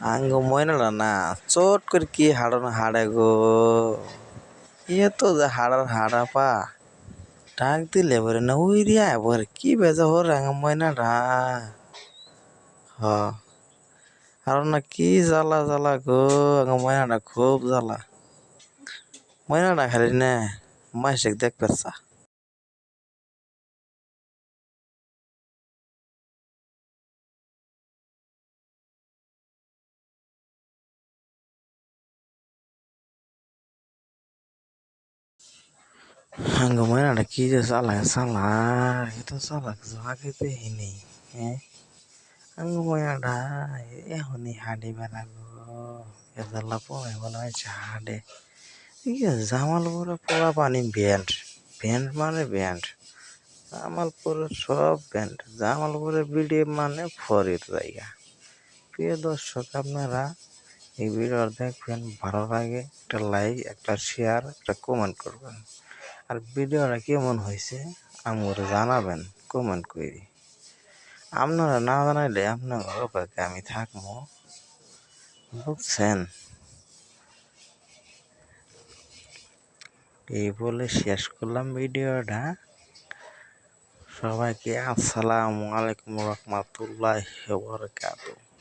আঙ্গ ময়নাটা না চট করে কি হাড়ানো হাড়ে গো ইয়ে তো যে হাড়ার হাড়া পা ডাক দিলে বলে না উই রিয়া বলে কি বেজা হর আঙ্গ ময়নাটা হ আর না কি জ্বালা জ্বালা গো আঙ্গ ময়নাটা খুব জ্বালা ময়নাটা খালি না মাসে দেখ পেছা আঙ্গ ময়নাটা কি যে চালা এটা চালা কিছু আগে দেখিনি হ্যাঁ আঙ্গ ময়নাটা এখনই হাঁটি বেড়াবো এজালা পড়ে বলা হয়েছে হাঁটে ইয়ে জামালপুরে পোড়া পানি ব্যান্ড ব্যান্ড মানে ব্যান্ড জামালপুরের সব ব্যান্ড জামালপুরে ভিডিও মানে ফরির জায়গা প্রিয় দর্শক আপনারা এই ভিডিও দেখবেন ভালো লাগে একটা লাইক একটা শেয়ার একটা কমেন্ট করবেন আর ভিডিওটা কেমন হয়েছে আমাকে জানাবেন কমেন্ট করে আপনারা না জানাইলে আপনার অপেক্ষা আমি থাকবো বুঝছেন এই বলে শেষ করলাম ভিডিওটা সবাইকে আসসালামু আলাইকুম রহমতুল্লাহি ওয়া বারাকাতুহু